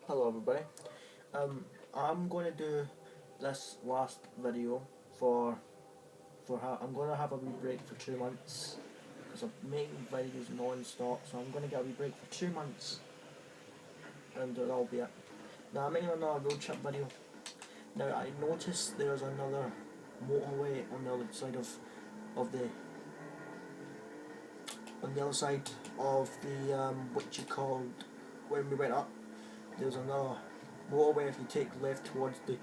Hello everybody. I'm going to do this last video for how I'm going to have a wee break for 2 months because I'm making videos non-stop. So I'm going to get a wee break for 2 months, and that'll be it. Now I'm making another road trip video. Now I noticed there's another motorway on the other side of the what you called when we went up. There's another motorway if you take left towards the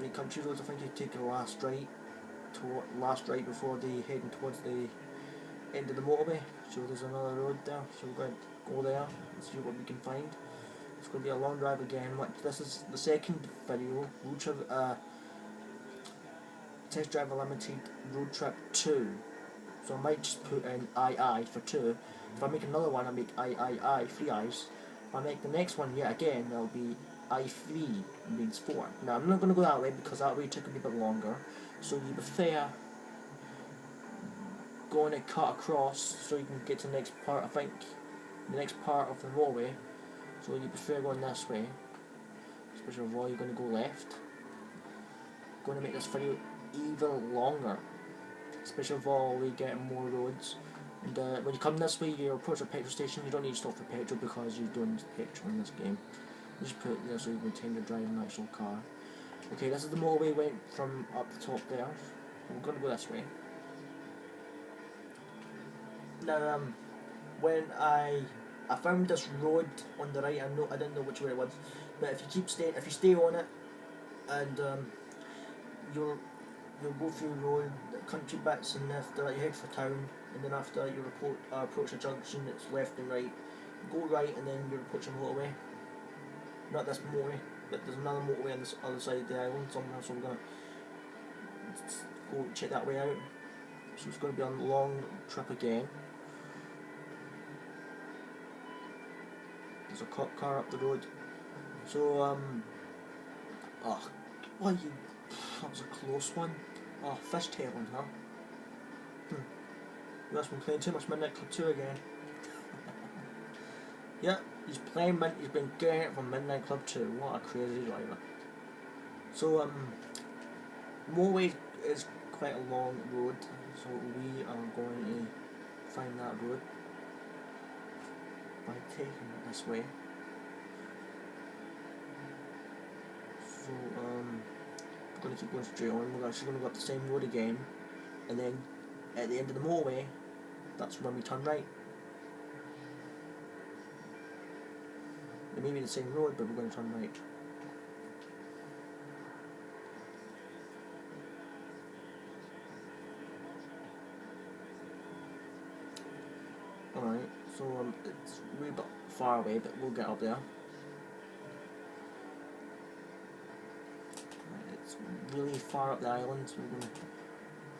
country roads. I think you take the last right before heading towards the end of the motorway. So there's another road there. So we're going to go there and see what we can find. It's going to be a long drive again. This is the second video, Test Drive Limited Road Trip 2. So I might just put in II for 2. If I make another one, I make III, 3 I's. If I make the next one yet again, that'll be I3, means 4. Now I'm not going to go that way because that way took a bit longer. So you prefer going to cut across so you can get to the next part, I think, the next part of the motorway. So you prefer going this way, especially if you're going to go left. Going to make this video even longer, especially if we get more roads. And when you come this way, you approach a petrol station. You don't need to stop for petrol because you don't use petrol in this game. You just put it there so you can pretend you're driving an actual car. Okay, this is the motorway went from up the top there. We're going to go this way. Now, when I found this road on the right, I didn't know which way it was, but if you stay on it, and you'll go through road, country bits, and after that you head for town, and then after you approach a junction, it's left and right. Go right, and then you approach a motorway. Not this motorway, but there's another motorway on this other side of the island somewhere, so we're gonna go check that way out. So it's going to be a long trip again. There's a cop car up the road. So oh, that was a close one. Oh, fishtailing, huh? You must have been playing too much Midnight Club 2 again. Yeah, he's been getting it from Midnight Club 2. What a crazy driver. So motorway is quite a long road, so we are going to find that road by taking it this way. So we're going to keep going straight on. We're actually going to go up the same road again, and then at the end of the motorway, that's when we turn right. It may be the same road, but we're going to turn right. Alright, so it's a wee bit far away, but we'll get up there. It's really far up the island, so we're going to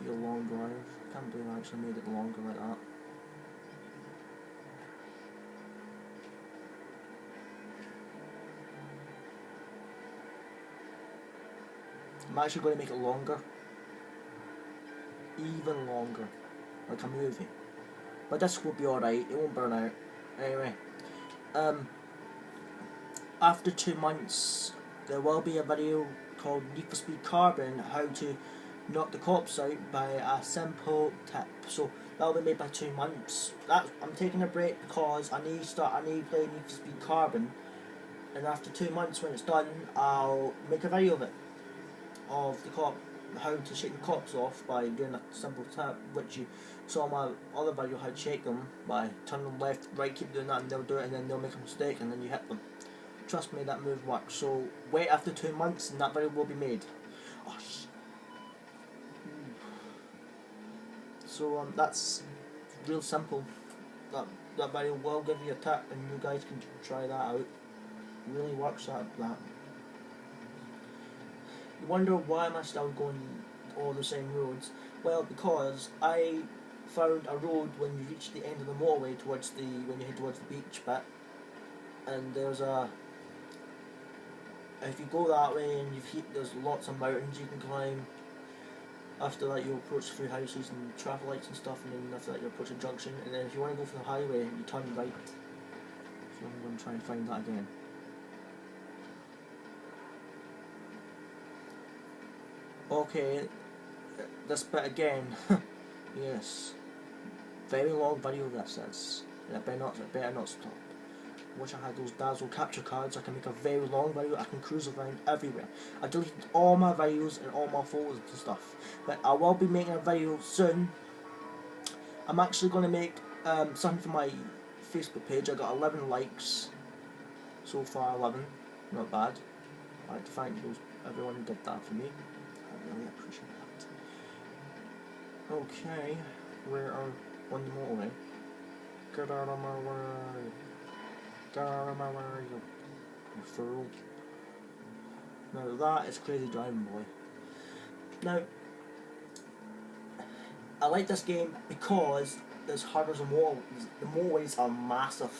be a long drive. Can't believe I actually made it longer like that. I'm actually going to make it longer. Even longer. Like a movie. But this will be alright, it won't burn out. Anyway. After 2 months, there will be a video called Need for Speed Carbon, how to knock the cops out by a simple tip. So that will be made by 2 months. I'm taking a break because I need to play Need for Speed Carbon, and after 2 months when it's done, I'll make a video of it, of how to shake the cops off by doing a simple tap, which you saw my other video how to shake them by turning them left, right, keep doing that, and they'll do it, and then they'll make a mistake, and then you hit them. Trust me, that move works. So wait after 2 months, and that video will be made. Oh, so that's real simple. That video will give you a tip, and you guys can try that out. It really works out that. You wonder why am I still going all the same roads? Well, because I found a road when you reach the end of the motorway when you head towards the beach bit, and there's if you go that way and there's lots of mountains you can climb. After that you approach through houses and traffic lights and stuff, and then after that you approach a junction, and then if you want to go for the highway you turn right. So I'm going to try and find that again. Okay, this bit again. Yes, very long video this is, and it better not stop. Wish I had those Dazzle capture cards. I can make a very long video. I can cruise around everywhere. I deleted all my videos and all my photos and stuff, but I will be making a video soon. I'm actually going to make something for my Facebook page. I got 11 likes so far. 11, not bad. I'd like to thank everyone who did that for me. I really appreciate that. Okay, we are on the motorway. Get out of my way. Get out of my way, you fool. Now that is Crazy Driving Boy. Now, I like this game because there's hundreds of motorways. The motorways are massive.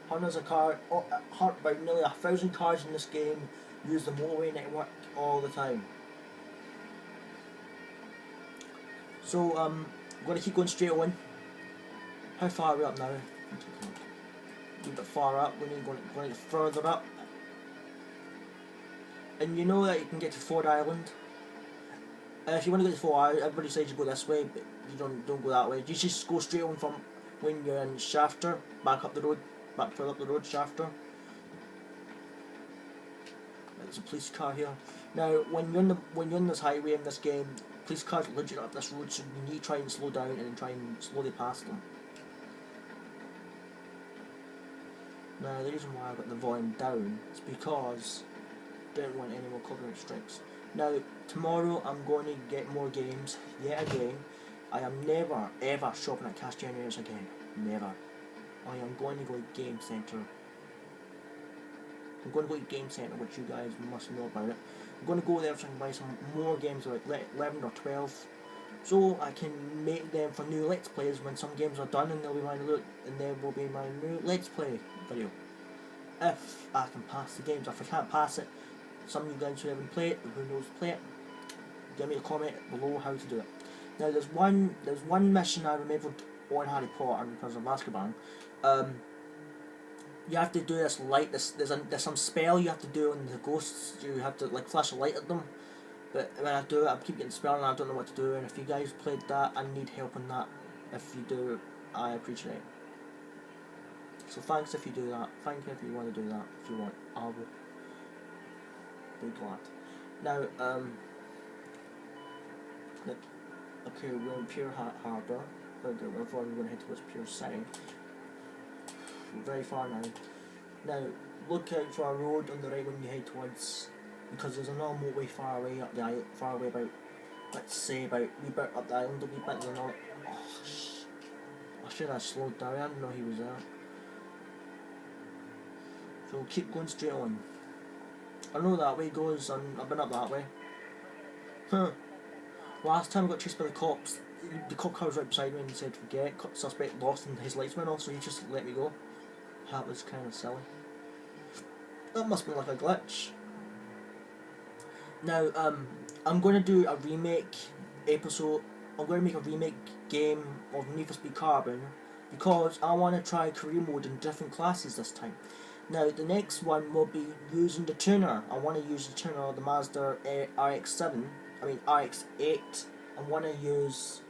Hundreds of cars, about nearly 1,000 cars in this game use the motorway network all the time. So I'm going to keep going straight on. How far are we up now? A bit far up, we need going to further up. And you know that you can get to Ford Island. If you want to get to Ford Island, everybody says you go this way, but you don't go that way. You just go straight on from when you're in Shafter, back up the road, back further up the road, Shafter. There's a police car here. Now, when you're on this highway in this game, police cars are legit up this road, so you need to try and slow down and then try and slowly pass them. Now, the reason why I got the volume down is because I don't want any more copyright strikes. Now, tomorrow I'm going to get more games, yet again. I am never, ever shopping at Cash Generators again. Never. I am going to go to Game Centre. I'm going to go to Game Centre, which you guys must know about it. I'm going to go there so I can buy some more games, like 11 or 12. So I can make them for new Let's Plays when some games are done, and there will be my new Let's Play video. If I can pass the games. If I can't pass it, some of you guys who haven't played it, who knows play it, give me a comment below how to do it. Now there's one mission I remembered on Harry Potter and Prisoner of Azkaban. You have to do this light. There's some spell you have to do on the ghosts. You have to like flash a light at them. But when I do it, I keep getting spell and I don't know what to do. And if you guys played that, I need help on that. If you do, I appreciate it. So thanks if you do that. Thank you if you want to do that. If you want, I will be glad. Now, okay, we're in Pure Harbour. Before we're going to head towards Pure City. We're very far now. Now, look out for a road on the right when you head towards, because there's another motorway far away up the island, far away about, let's say about a wee bit up the island, a wee bit, there's another. Oh, I should have slowed down. I didn't know he was there. So keep going straight on. I know that way goes, and I've been up that way. Huh. Last time I got chased by the cops, the cop car was right beside me and he said forget, suspect lost and his lights went off, so he just let me go. That was kind of silly. That must be like a glitch. Now, I'm going to do a remake episode. I'm going to make a remake game of Need for Speed Carbon because I want to try career mode in different classes this time. Now, the next one will be using the tuner. I want to use the tuner of the Mazda RX-8. I want to use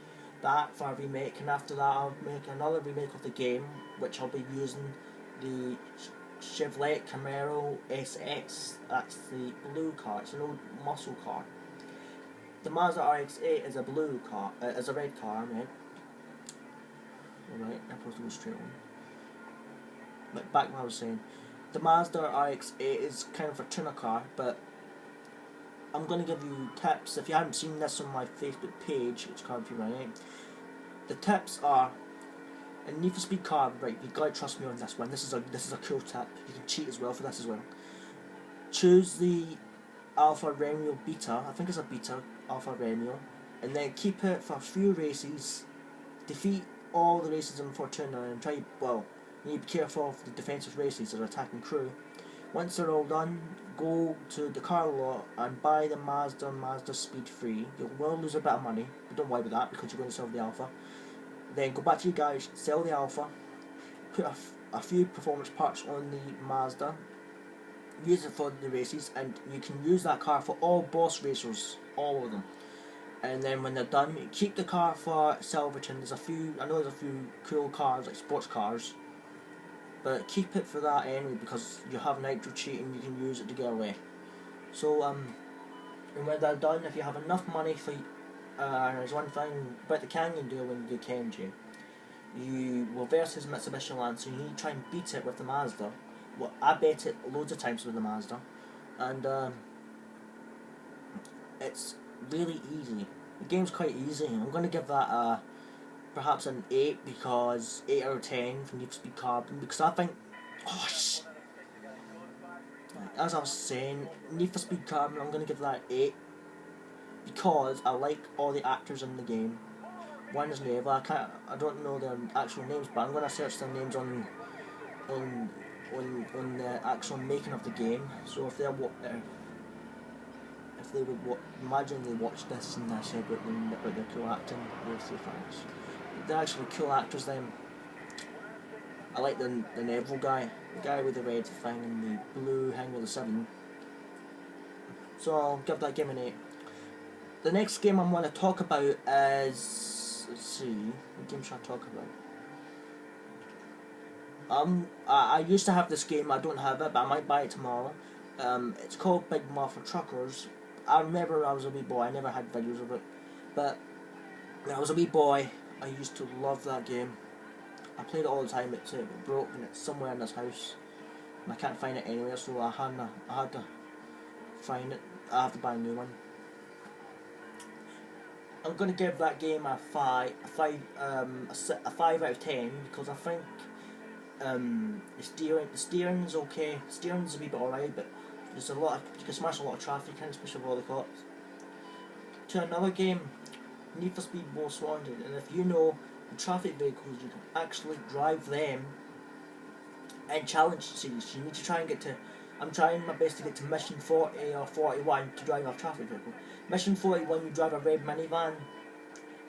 that for a remake, and after that I'll make another remake of the game, which I'll be using the Chevrolet Camaro SS. That's the blue car. It's an old muscle car. The Mazda RX-8 is a blue car, is a red car, I mean. Alright, I'm supposed to go straight on. Like back when I was saying, the Mazda RX-8 is kind of a tuner car, but I'm going to give you tips. If you haven't seen this on my Facebook page, it's Carbon Fury 98. The tips are, in Need for Speed Carbon, right, you gotta trust me on this one. This is a cool tip. You can cheat as well for this as well. Choose the Alfa Romeo Beta. I think it's a Beta Alfa Romeo, and then keep it for a few races. Defeat all the races in Fortuna and try. Well, you need to be careful of the defensive races that are attacking crew. Once they're all done, go to the car lot and buy the Mazda Speed 3. You will lose a bit of money, but don't worry about that because you're going to sell the Alpha. Then go back to your garage, sell the Alpha, put a few performance parts on the Mazda, use it for the races, and you can use that car for all boss racers, all of them. And then when they're done, you keep the car for Silverton. I know there's a few cool cars, like sports cars, but keep it for that anyway, because you have nitro cheat and you can use it to get away. So, and when they're done, if you have enough money for, there's one thing about the Canyon deal when you do Kenji. You will versus Mitsubishi Lancer, you need to try and beat it with the Mazda. Well, I bet it loads of times with the Mazda, and it's really easy. The game's quite easy. I'm going to give that perhaps an 8, because 8 out of 10 for Need for Speed Carbon, because I think, as I was saying, Need for Speed Carbon, I'm going to give that 8, because I like all the actors in the game. One is Neva. I don't know their actual names, but I'm going to search their names on the actual making of the game. So if they would imagine they watched this and I said about their cool acting, they'll say thanks. They're actually cool actors. Then I like the Neville guy, the guy with the red thing and the blue hang with the 7. So I'll give that game an 8. The next game I'm going to talk about is, let's see, what game should I talk about? I used to have this game. I don't have it, but I might buy it tomorrow. It's called Big Muffler Truckers. I remember when I was a wee boy. I never had videos of it, but when I was a wee boy, I used to love that game. I played it all the time. It broke and it's somewhere in this house, and I can't find it anywhere. So I had to find it. I have to buy a new one. I'm gonna give that game a 5 out of 10, because I think the steering's okay. The steering's a wee bit alright, but there's you can smash a lot of traffic in, especially with all the cops. To another game, Need for Speed Most Wanted, and if you know the traffic vehicles, you can actually drive them in challenge series. You need to try and get to. I'm trying my best to get to mission 40 or 41 to drive a traffic vehicle. Mission 41, you drive a red minivan.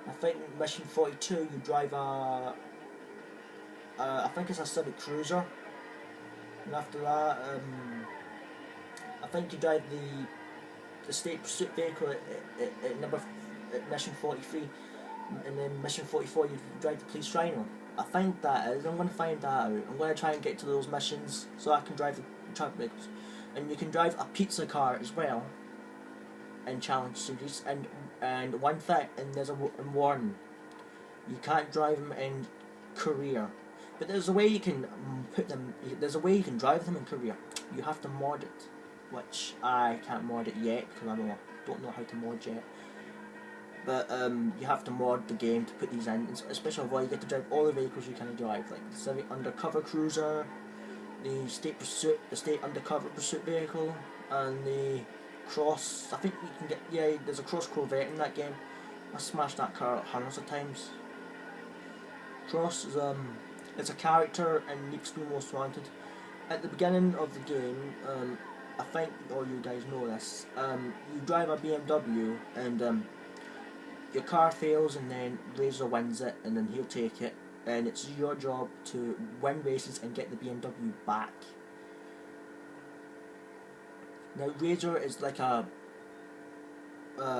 I think mission 42, you drive I think it's a Civic Cruiser. And after that, I think you drive the state pursuit vehicle at mission 43, and then mission 44 you drive the police rhino. I think that is. I'm going to find that out. I'm going to try and get to those missions so I can drive the traffic vehicles. And you can drive a pizza car as well in challenge series. And one thing, and there's a warning: you can't drive them in career. But there's a way you can put them. There's a way you can drive them in career. You have to mod it, which I can't mod it yet because I don't know how to mod yet. But you have to mod the game to put these in, especially while you get to drive all the vehicles you can drive, like the Civic Undercover Cruiser, the state undercover pursuit vehicle, and the Cross. I think you can get there's a Cross Corvette in that game. I smashed that car hundreds of times. Cross is it's a character in Need for Speed Most Wanted. At the beginning of the game, I think all you guys know this. You drive a BMW and your car fails, and then Razor wins it, and then he'll take it, and it's your job to win races and get the BMW back. Now Razor is like a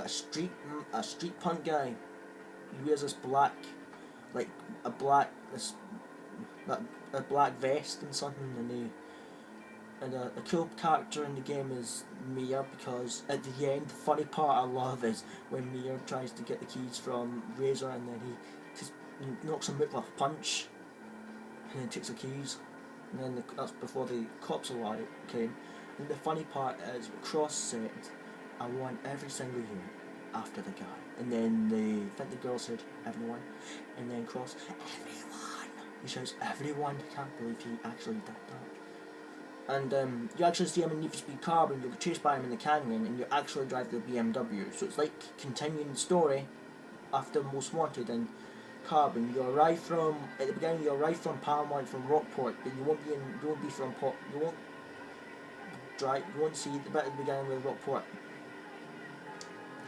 street punk guy. He wears this black, like a black vest and something, and the cool character in the game is Mia, because at the end, the funny part I love is when Mia tries to get the keys from Razor, and then he just knocks him out with a punch, and then takes the keys, and then that's before the cops came. And the funny part is Cross said, "I want every single unit after the guy," and then I think the girl said everyone, and then Cross, everyone. He shouts everyone. I can't believe he actually did that. And you actually see him in Need for Speed Carbon. You get chased by him in the canyon, and you actually drive the BMW. So it's like continuing the story after Most Wanted and Carbon. You arrive from at the beginning. You arrive from Palmont, from Rockport, but you won't see the bit at the beginning with Rockport.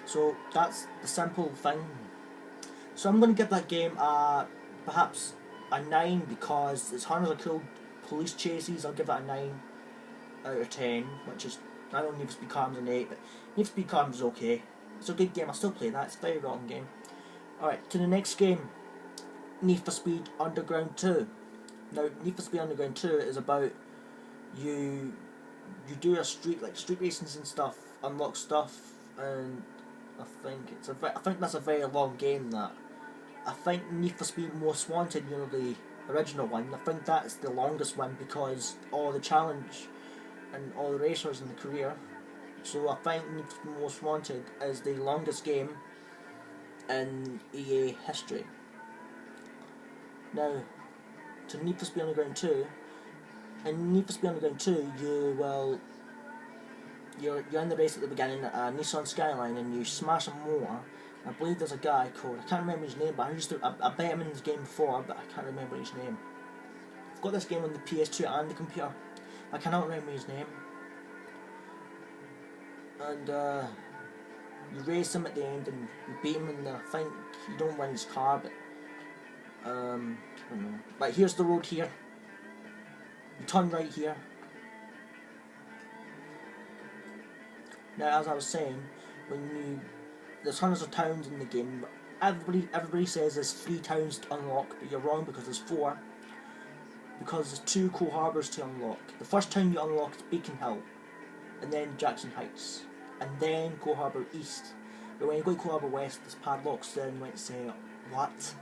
So that's the simple thing. So I'm going to give that game perhaps a 9, because it's hundreds of cool police chases. I'll give it a 9. out of 10, which is, I know Need for Speed Carbon's an 8, but Need for Speed Carbon's okay. It's a good game, I still play that, it's a very well game. Alright, to the next game, Need for Speed Underground 2. Now, Need for Speed Underground 2 is about you do a street racing and stuff, unlock stuff, and I think that's a very long game. That I think Need for Speed Most Wanted, you know, the original one, I think that's the longest one because all the challenge and all the racers in the career. So I think Need for Speed Most Wanted is the longest game in EA history. Now, to Need for Speed Underground 2. In Need for Speed Underground 2, you're in the race at the beginning, a Nissan Skyline, and you smash a motor. I believe there's a guy called, I can't remember his name, but I bet him in this game before, but I can't remember his name. I've got this game on the PS2 and the computer. I cannot remember his name. And you race him at the end and you beat him, and I think you don't win his car, but I don't know. But here's the road here. You turn right here. Now, as I was saying, there's hundreds of towns in the game, but everybody says there's 3 towns to unlock, but you're wrong because there's 4. Because there's 2 Coal Harbours to unlock. The first town you unlock is Beacon Hill, and then Jackson Heights, and then Coal Harbour East. But when you go to Coal Harbour West, there's padlocks there, and you might say, what?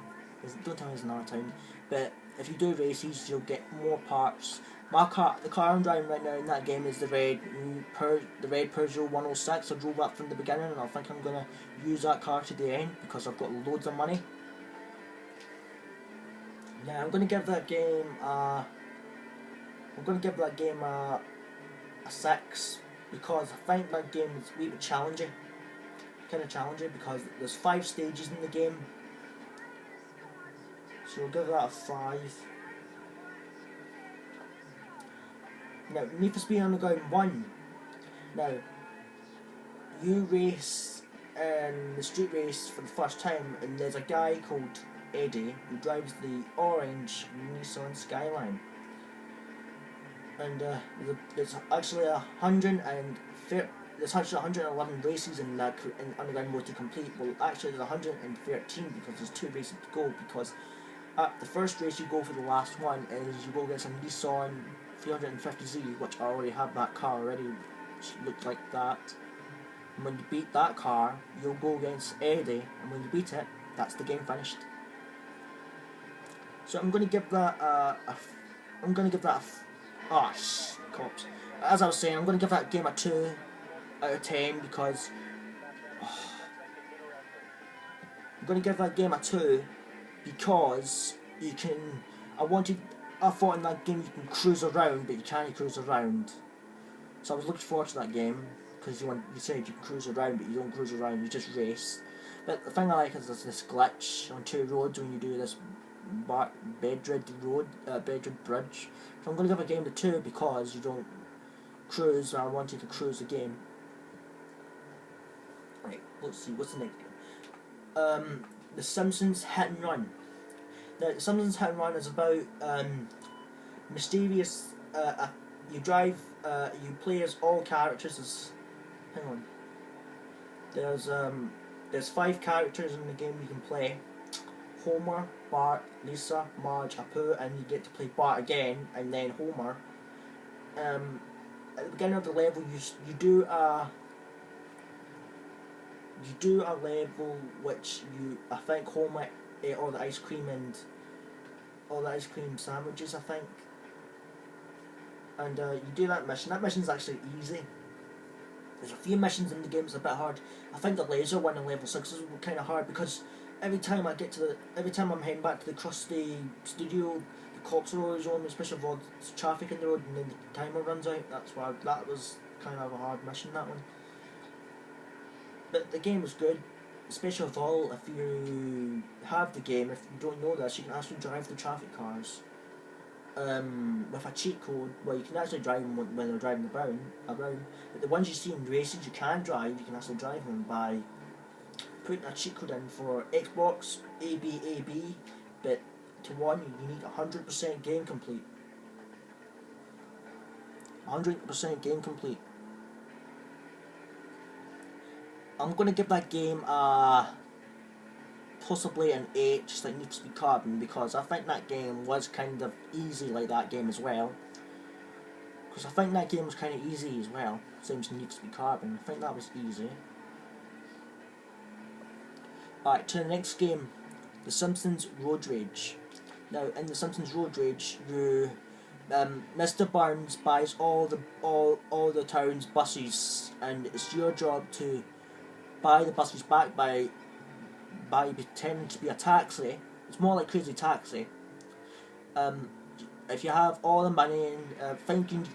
Don't tell me there's another town. But if you do races, you'll get more parts. The car I'm driving right now in that game is the red Peugeot 106. I drove that from the beginning, and I think I'm gonna use that car to the end because I've got loads of money. Now I'm gonna give that game a 6 because I think that game is a wee bit challenging. Kind of challenging because there's 5 stages in the game. So we'll give that a 5. Now, Need for Speed Underground 1. Now, you race in the street race for the first time, and there's a guy called Eddie who drives the orange Nissan Skyline. And there's actually 111 races in Underground Mode to complete. Well, actually there's 113 because there's 2 races to go, because at the first race you go for the last one is you go against a Nissan 350Z, which I already have that car already, which looked like that. And when you beat that car, you'll go against Eddie, and when you beat it, that's the game finished. So I'm going to give that cops. As I was saying, I'm going to give that game a 2 out of 10 because I'm going to give that game a 2 because you can. I thought in that game you can cruise around, but you can't cruise around. So I was looking forward to that game because you said you can cruise around, but you don't cruise around. You just race. But the thing I like is there's this glitch on 2 roads when you do this Bedrid Bridge. So I'm going to give a game to 2 because you don't cruise, and I wanted to cruise the game. Right, let's see, what's the next game? The Simpsons Hit and Run. Now, The Simpsons Hit and Run is about mysterious. You play as all characters. Hang on. There's 5 characters in the game you can play. Homer, Bart, Lisa, Marge, Apu, and you get to play Bart again, and then Homer. At the beginning of the level, you do a level which I think Homer ate all the ice cream sandwiches, I think. And you do that mission. That mission's actually easy. There's a few missions in the game that's a bit hard. I think the laser one in level 6 is kind of hard because every time I'm heading back to the Krusty studio, the cops are always on me, especially if there's traffic in the road and then the timer runs out. That was kind of a hard mission, that one. But the game was good, especially of all if you have the game. If you don't know this, you can actually drive the traffic cars with a cheat code where you can actually drive them when they're driving around. But the ones you see in races you can drive, you can actually drive them by putting a cheat code in. For Xbox, AB, but to one you need 100% game complete. 100% game complete. I'm gonna give that game possibly an 8, just like Need for Speed Carbon, because I think that game was kind of easy like that game as well. Because I think that game was kind of easy as well, same as Need for Speed Carbon. I think that was easy. Alright, to the next game, The Simpsons Road Rage. Now, in The Simpsons Road Rage, you, Mr. Burns buys all the town's buses, and it's your job to buy the buses back by pretending to be a taxi. It's more like Crazy Taxi. If you have all the money and thinking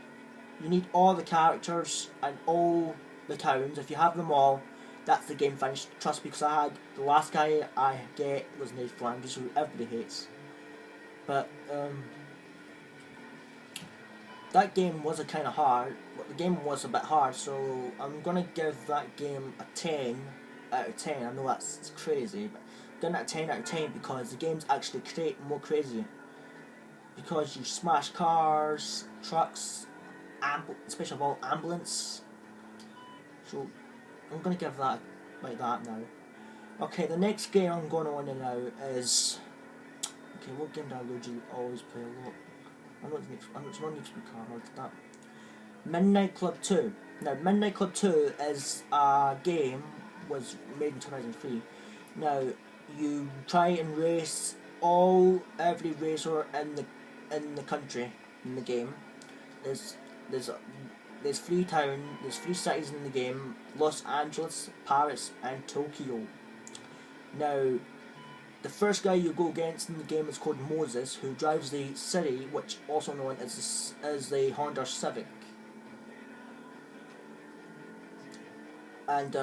you need all the characters and all the towns, if you have them all, that's the game finished. Trust me, because I had the last guy I get was Nate Flanders, who everybody hates. But that game was kind of hard. The game was a bit hard, so I'm gonna give that game a 10 out of 10. I know that's crazy, but I'm giving it a 10 out of 10 because the game's actually more crazy. Because you smash cars, trucks, especially of all ambulance. So I'm gonna give that like that now. Okay, the next game I'm going on to now is, okay, what game do I usually always play a lot? It's not Need for Speed Carbon, that. Midnight Club 2. Now, Midnight Club 2 is a game, was made in 2003. Now, you try and race every racer in the country in the game. There's 3 cities in the game: Los Angeles, Paris, and Tokyo. Now, the first guy you go against in the game is called Moses, who drives the city, which also known as the Honda Civic. And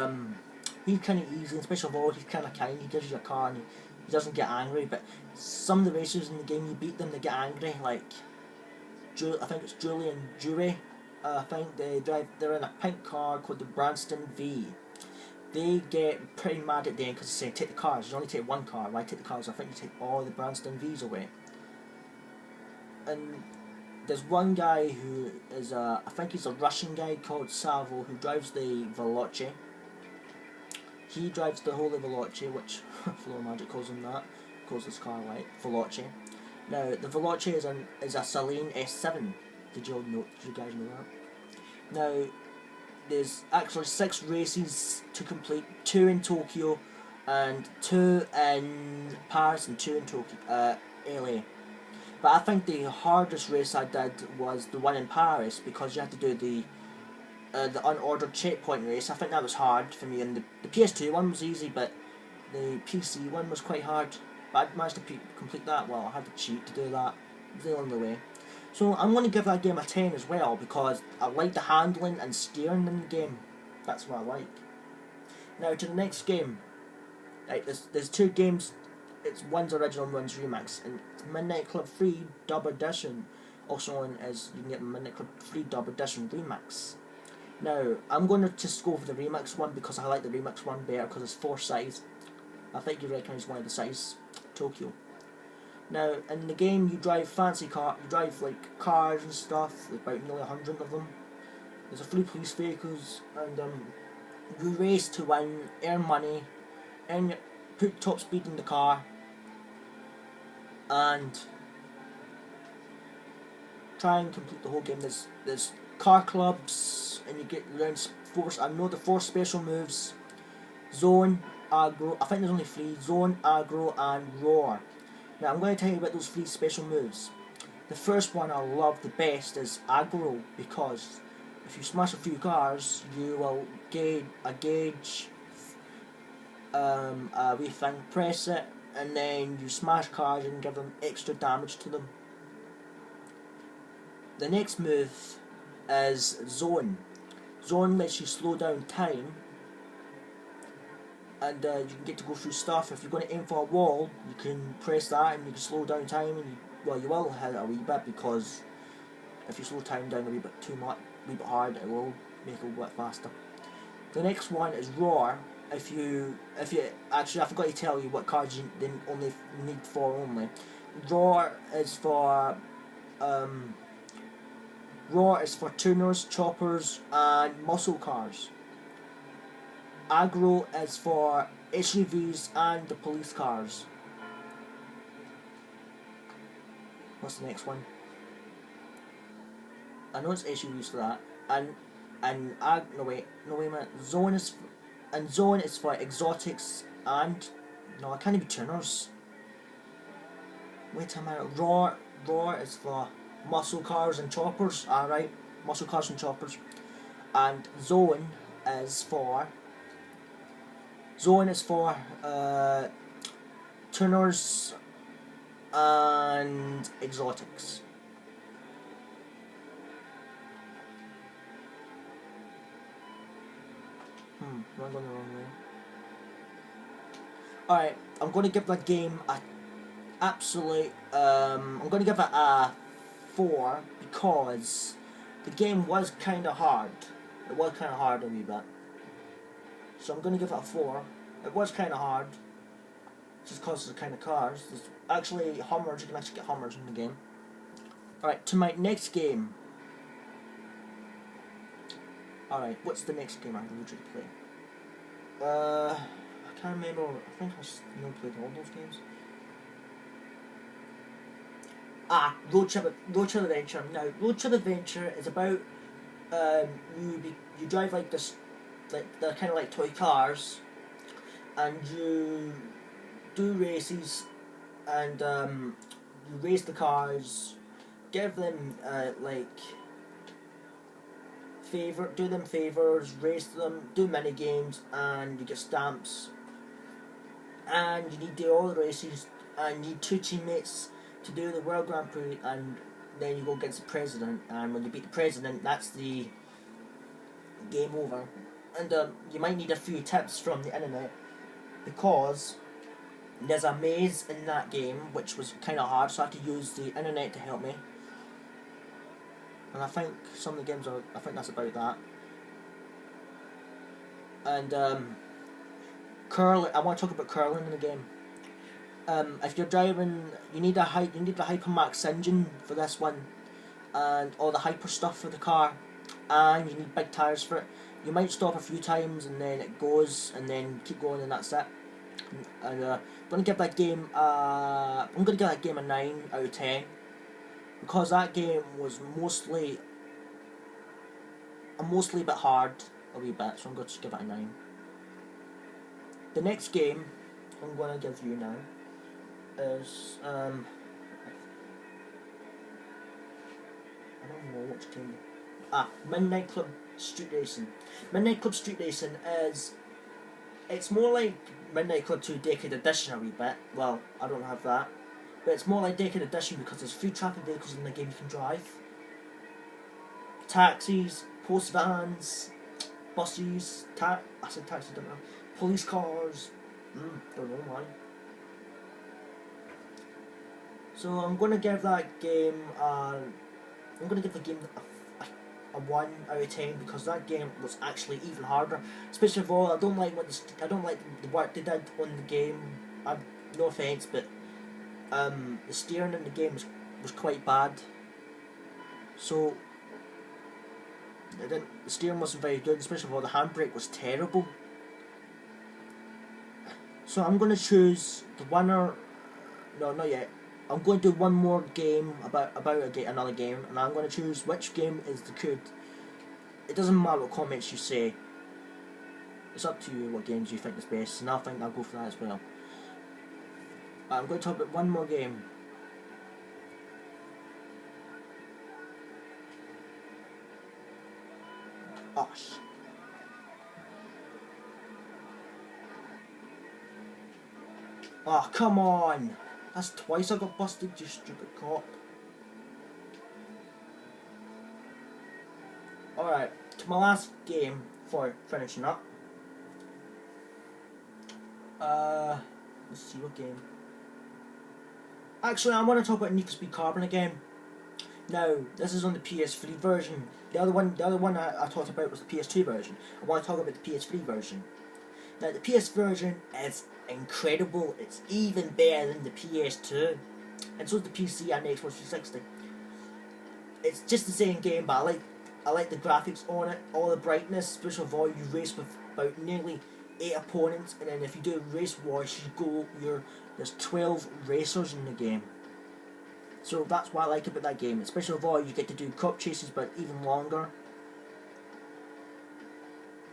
he's kind of easy, and especially of all, he's kind of kind. He gives you a car and he doesn't get angry. But some of the racers in the game, you beat them, they get angry. Like, I think it's Julie and Dewey. I think they're in a pink car called the Branston V. They get pretty mad at the end because they say, take the cars, you only take one car, why take the cars? I think you take all the Branston V's away. And there's one guy who is I think he's a Russian guy called Savo, who drives the Veloce. He drives the Holy Veloce, which Floor Magic calls him that, calls this car like Veloce. Now, the Veloce is a Saleen S7. Did you guys know that? Now, there's actually 6 races to complete, 2 in Tokyo, and 2 in Paris, and 2 in Tokyo, LA. But I think the hardest race I did was the one in Paris, because you had to do the unordered checkpoint race. I think that was hard for me, and the PS2 one was easy, but the PC one was quite hard. But I managed to complete that. Well, I had to cheat to do that. It was the only way. So I'm going to give that game a 10 as well, because I like the handling and steering in the game. That's what I like. Now to the next game. Right, there's 2 games. One's original and one's remix. And it's Midnight Club 3 Dub Edition, also known as, you can get Midnight Club 3 Dub Edition Remix. Now, I'm going to just go for the remix one because I like the remix one better because it's 4 cities. I think you recognise one of the cities, Tokyo. Now, in the game, you drive you drive like cars and stuff, like about nearly 100 of them. There's a few police vehicles, and you race to win, earn money, and put top speed in the car, and try and complete the whole game. There's car clubs, and you get around 4. I know the 4 special moves: Zone, Aggro. I think there's only 3: Zone, Aggro, and Roar. Now I'm going to tell you about those 3 special moves. The first one I love the best is Aggro, because if you smash a few cars, you will gauge a wee thing, press it, and then you smash cars and give them extra damage to them. The next move is Zone. Zone lets you slow down time, and you can get to go through stuff. If you're going to aim for a wall, you can press that and you can slow down time, and you will hit it a wee bit, because if you slow time down a wee bit too much, a wee bit hard, it will make it a bit faster. The next one is Roar. If you actually, I forgot to tell you what cards you only need 4 only. Roar is for RAW is for tuners, choppers, and muscle cars. Aggro is for SUVs and the police cars. What's the next one? I know it's SUVs for that. No wait a minute. Zone is for exotics and no, it can't even be tuners. Wait a minute. Raw is for muscle cars and choppers. Alright, muscle cars and choppers. And Zone is for tuners and exotics. Am I going the wrong way? Alright, I'm going to give that game a absolute. I'm going to give it a 4 because the game was kind of hard. It was kind of hard a wee bit. So I'm going to give it a 4. It was kind of hard. Just because of the kind of cars. There's actually Hummers, you can actually get Hummers in the game. Alright, to my next game. Alright, what's the next game I'm going to play? I can't remember. I think I've played all those games. Road Trip Adventure. Now, Road Trip Adventure is about you drive like this, like they're kind of like toy cars, and you do races, and you race the cars, give them do them favors, race them, do mini games, and you get stamps. And you need to do all the races, and you need 2 teammates to do the World Grand Prix, and then you go against the president. And when you beat the president, that's the game over. And you might need a few tips from the internet because there's a maze in that game which was kind of hard, so I had to use the internet to help me. And I think some of the games I think that's about that. And curling. I want to talk about curling in the game. If you're driving, you need the Hypermax engine for this one, and all the hyper stuff for the car, and you need big tires for it. You might stop a few times and then it goes, and then keep going, and that's it. And I'm gonna give that game a 9 out of 10 because that game was mostly a bit hard, a wee bit. So I'm going to give it a 9. The next game I'm going to give you now is I don't know which game. Midnight Club Street Racing. Midnight Club Street Racing it's more like Midnight Club 2 Decade Edition a wee bit. Well, I don't have that, but it's more like Decade Edition because there's 3 traffic vehicles in the game you can drive. Taxis, post vans, buses, I said taxis, don't know. Police cars, don't know why. So I'm gonna give that game I'm gonna give the game a 1 out of 10 because that game was actually even harder. Especially of all, I don't like the work they did on the game. No offense, but the steering in the game was quite bad. So the steering wasn't very good, especially of all the handbrake was terrible. So I'm going to choose the winner. No, not yet. I'm going to do one more game about another game, and I'm going to choose which game is the good. It doesn't matter what comments you say. It's up to you what games you think is best, and I think I'll go for that as well. I'm going to talk about one more game. Oh, come on! That's twice I got busted, you stupid cop. Alright, to my last game for finishing up. Let's see what game. Actually, I want to talk about Need for Speed Carbon again. Now, this is on the PS3 version. The other one I talked about was the PS2 version. I want to talk about the PS3 version. Now, the PS version is incredible. It's even better than the PS2, and so is the PC and the Xbox 360. it's just the same game, but I like the graphics on it, all the brightness. Special Void, you race with about nearly 8 opponents, and then if you do Race Wars, there's 12 racers in the game. So that's what I like about that game. In Special Void, you get to do cup chases, but even longer.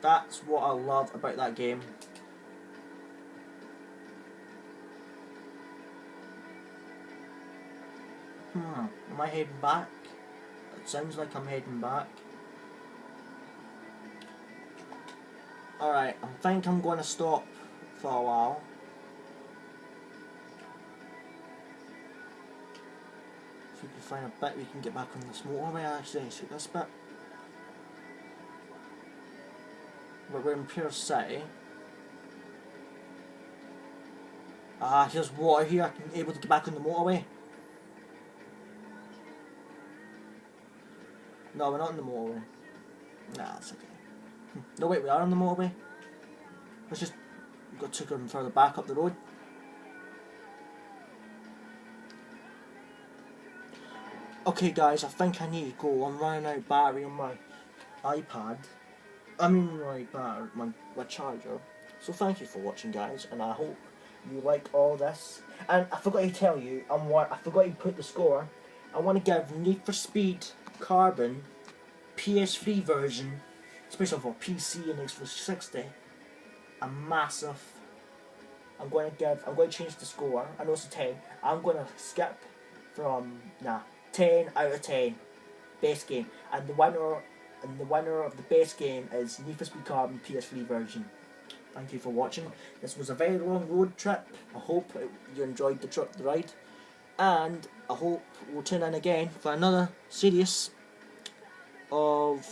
That's what I love about that game. Am I heading back? It sounds like I'm heading back. Alright, I think I'm going to stop for a while. If we can find a bit we can get back on this motorway, actually, see this bit. We're in Pierce City. Ah, here's water here, I'm able to get back on the motorway. No, we're not on the motorway. Nah, it's okay. No, wait, we are on the motorway. Let's just go to go further back up the road. Okay guys, I think I need to go. I'm running out of battery on my iPad. I mean my charger. So thank you for watching guys, and I hope you like all this. And I forgot to tell you, I forgot to put the score. I want to give Need for Speed Carbon PS3 version, especially for PC and Xbox 360, a massive. I'm going to change the score. I know it's a 10. I'm going to skip from 10 out of 10 best game, and the winner of the best game is Need for Speed Carbon PS3 version. Thank you for watching. This was a very long road trip. I hope you enjoyed the ride, and I hope we'll tune in again for another series of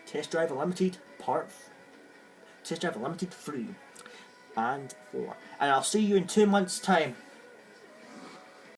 Test Drive Unlimited Test Drive Unlimited 3 and 4, and I'll see you in 2 months' time.